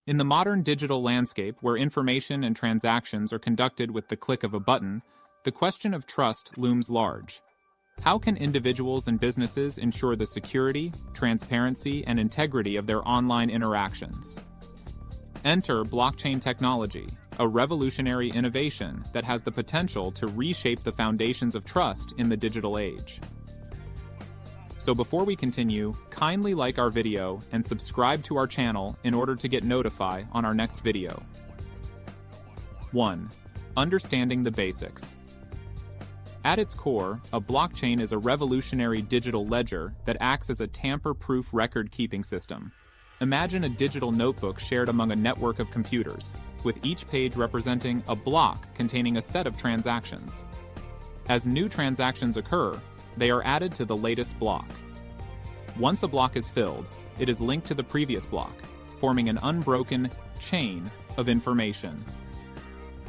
In the modern digital landscape where information and transactions are conducted with the click of a button, the question of trust looms large. How can individuals and businesses ensure the security, transparency, and integrity of their online interactions? Enter blockchain technology, a revolutionary innovation that has the potential to reshape the foundations of trust in the digital age. So before we continue, kindly like our video and subscribe to our channel in order to get notified on our next video. 1. Understanding the basics. At its core, a blockchain is a revolutionary digital ledger that acts as a tamper-proof record-keeping system. Imagine a digital notebook shared among a network of computers, with each page representing a block containing a set of transactions. As new transactions occur, they are added to the latest block. Once a block is filled, it is linked to the previous block, forming an unbroken chain of information.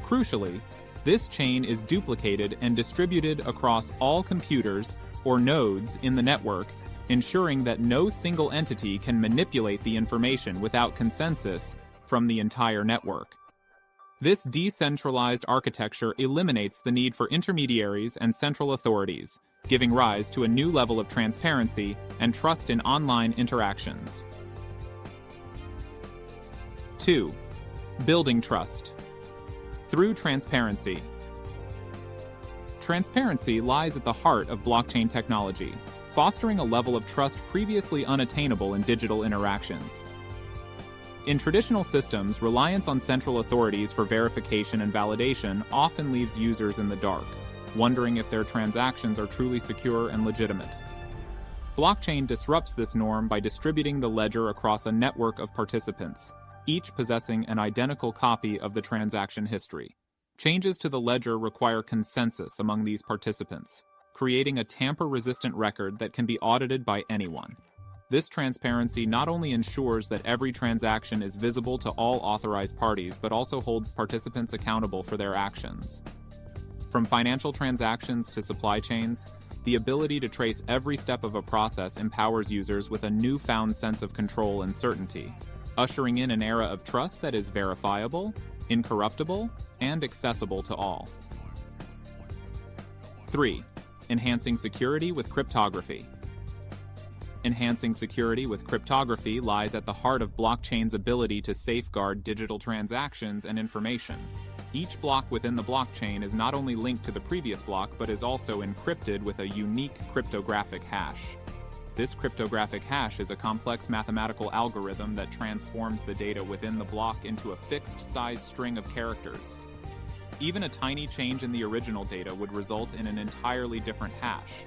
Crucially, this chain is duplicated and distributed across all computers or nodes in the network, ensuring that no single entity can manipulate the information without consensus from the entire network. This decentralized architecture eliminates the need for intermediaries and central authorities, giving rise to a new level of transparency and trust in online interactions. 2. Building trust. Through transparency. Transparency lies at the heart of blockchain technology, fostering a level of trust previously unattainable in digital interactions. In traditional systems, reliance on central authorities for verification and validation often leaves users in the dark, wondering if their transactions are truly secure and legitimate. Blockchain disrupts this norm by distributing the ledger across a network of participants, each possessing an identical copy of the transaction history. Changes to the ledger require consensus among these participants, creating a tamper-resistant record that can be audited by anyone. This transparency not only ensures that every transaction is visible to all authorized parties, but also holds participants accountable for their actions. From financial transactions to supply chains, the ability to trace every step of a process empowers users with a newfound sense of control and certainty, ushering in an era of trust that is verifiable, incorruptible, and accessible to all. 3. Enhancing security with cryptography. Enhancing security with cryptography lies at the heart of blockchain's ability to safeguard digital transactions and information. Each block within the blockchain is not only linked to the previous block, but is also encrypted with a unique cryptographic hash. This cryptographic hash is a complex mathematical algorithm that transforms the data within the block into a fixed-size string of characters. Even a tiny change in the original data would result in an entirely different hash.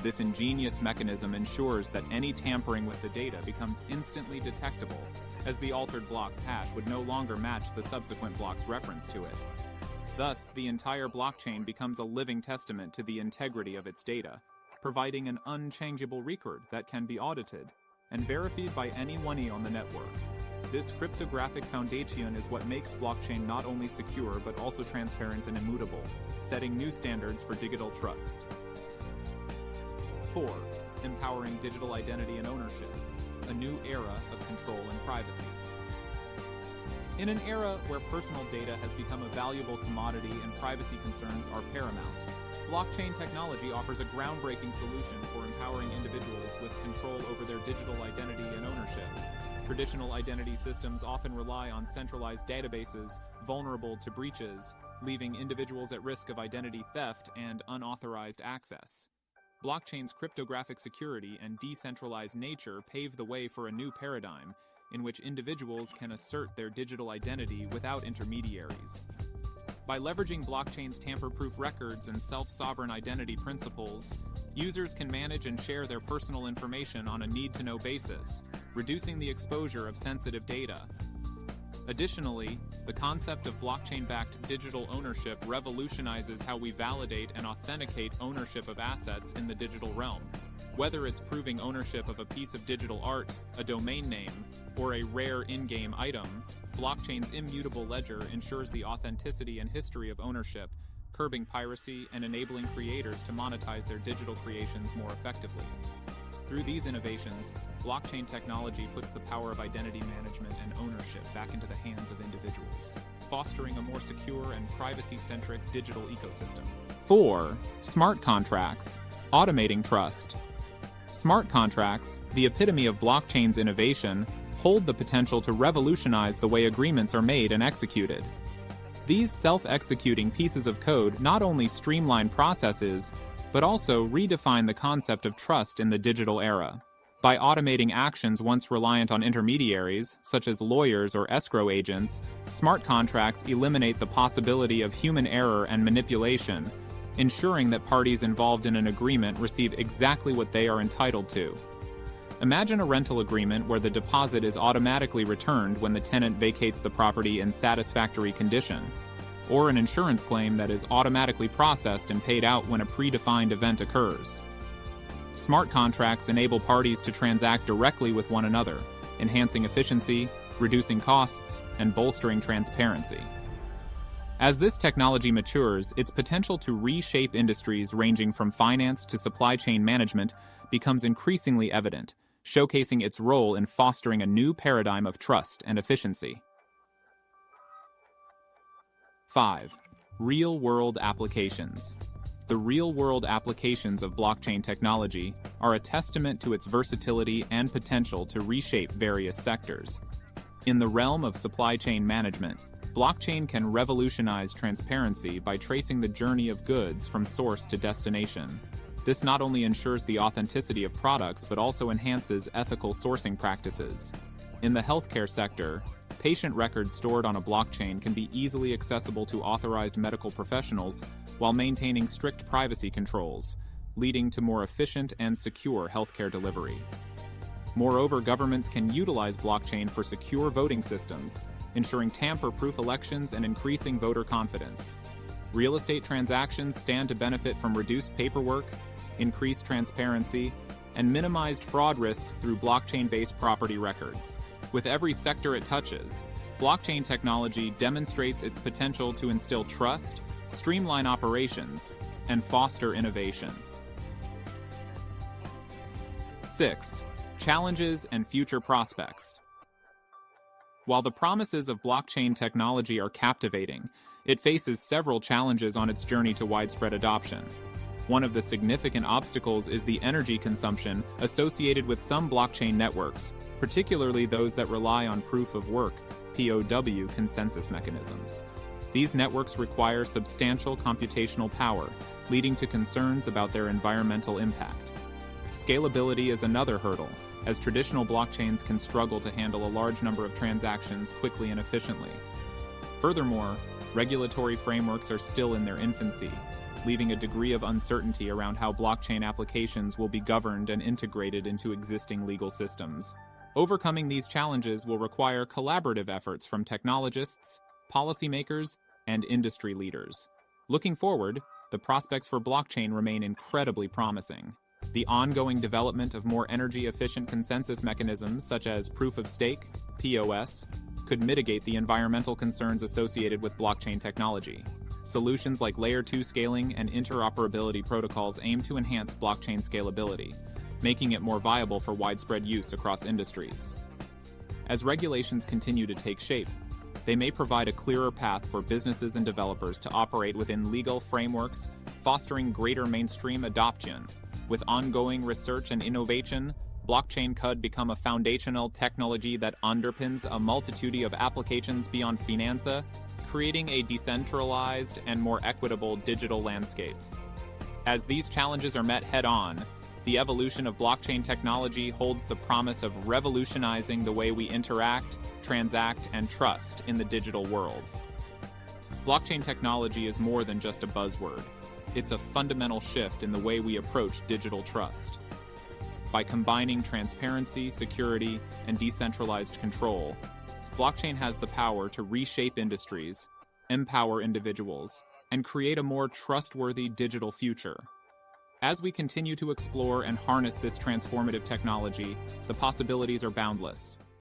This ingenious mechanism ensures that any tampering with the data becomes instantly detectable, as the altered block's hash would no longer match the subsequent block's reference to it. Thus, the entire blockchain becomes a living testament to the integrity of its data, providing an unchangeable record that can be audited and verified by anyone on the network. This cryptographic foundation is what makes blockchain not only secure but also transparent and immutable, setting new standards for digital trust. 4. Empowering digital identity and ownership, a new era of control and privacy. In an era where personal data has become a valuable commodity and privacy concerns are paramount, blockchain technology offers a groundbreaking solution for empowering individuals with control over their digital identity and ownership. Traditional identity systems often rely on centralized databases, vulnerable to breaches, leaving individuals at risk of identity theft and unauthorized access. Blockchain's cryptographic security and decentralized nature pave the way for a new paradigm in which individuals can assert their digital identity without intermediaries. By leveraging blockchain's tamper-proof records and self-sovereign identity principles, users can manage and share their personal information on a need-to-know basis, reducing the exposure of sensitive data. Additionally, the concept of blockchain-backed digital ownership revolutionizes how we validate and authenticate ownership of assets in the digital realm. Whether it's proving ownership of a piece of digital art, a domain name, or a rare in-game item, blockchain's immutable ledger ensures the authenticity and history of ownership, curbing piracy and enabling creators to monetize their digital creations more effectively. Through these innovations, blockchain technology puts the power of identity management and ownership back into the hands of individuals, fostering a more secure and privacy-centric digital ecosystem. 4. Smart contracts, automating trust. Smart contracts, the epitome of blockchain's innovation, hold the potential to revolutionize the way agreements are made and executed. These self-executing pieces of code not only streamline processes, but also redefine the concept of trust in the digital era. By automating actions once reliant on intermediaries, such as lawyers or escrow agents, smart contracts eliminate the possibility of human error and manipulation, ensuring that parties involved in an agreement receive exactly what they are entitled to. Imagine a rental agreement where the deposit is automatically returned when the tenant vacates the property in satisfactory condition, or an insurance claim that is automatically processed and paid out when a predefined event occurs. Smart contracts enable parties to transact directly with one another, enhancing efficiency, reducing costs, and bolstering transparency. As this technology matures, its potential to reshape industries ranging from finance to supply chain management becomes increasingly evident, showcasing its role in fostering a new paradigm of trust and efficiency. 5. Real-world applications. The real-world applications of blockchain technology are a testament to its versatility and potential to reshape various sectors. In the realm of supply chain management, blockchain can revolutionize transparency by tracing the journey of goods from source to destination. This not only ensures the authenticity of products but also enhances ethical sourcing practices. In the healthcare sector, patient records stored on a blockchain can be easily accessible to authorized medical professionals while maintaining strict privacy controls, leading to more efficient and secure healthcare delivery. Moreover, governments can utilize blockchain for secure voting systems, ensuring tamper-proof elections and increasing voter confidence. Real estate transactions stand to benefit from reduced paperwork, increased transparency, and minimized fraud risks through blockchain-based property records. With every sector it touches, blockchain technology demonstrates its potential to instill trust, streamline operations, and foster innovation. 6. Challenges and future prospects. While the promises of blockchain technology are captivating, it faces several challenges on its journey to widespread adoption. One of the significant obstacles is the energy consumption associated with some blockchain networks, particularly those that rely on proof of work (POW) consensus mechanisms. These networks require substantial computational power, leading to concerns about their environmental impact. Scalability is another hurdle, as traditional blockchains can struggle to handle a large number of transactions quickly and efficiently. Furthermore, regulatory frameworks are still in their infancy, leaving a degree of uncertainty around how blockchain applications will be governed and integrated into existing legal systems. Overcoming these challenges will require collaborative efforts from technologists, policymakers, and industry leaders. Looking forward, the prospects for blockchain remain incredibly promising. The ongoing development of more energy-efficient consensus mechanisms such as proof of stake, POS, could mitigate the environmental concerns associated with blockchain technology. Solutions like Layer 2 scaling and interoperability protocols aim to enhance blockchain scalability, making it more viable for widespread use across industries. As regulations continue to take shape, they may provide a clearer path for businesses and developers to operate within legal frameworks, fostering greater mainstream adoption. With ongoing research and innovation, blockchain could become a foundational technology that underpins a multitude of applications beyond finance, creating a decentralized and more equitable digital landscape. As these challenges are met head-on, the evolution of blockchain technology holds the promise of revolutionizing the way we interact, transact, and trust in the digital world. Blockchain technology is more than just a buzzword. It's a fundamental shift in the way we approach digital trust. By combining transparency, security, and decentralized control, blockchain has the power to reshape industries, empower individuals, and create a more trustworthy digital future. As we continue to explore and harness this transformative technology, the possibilities are boundless.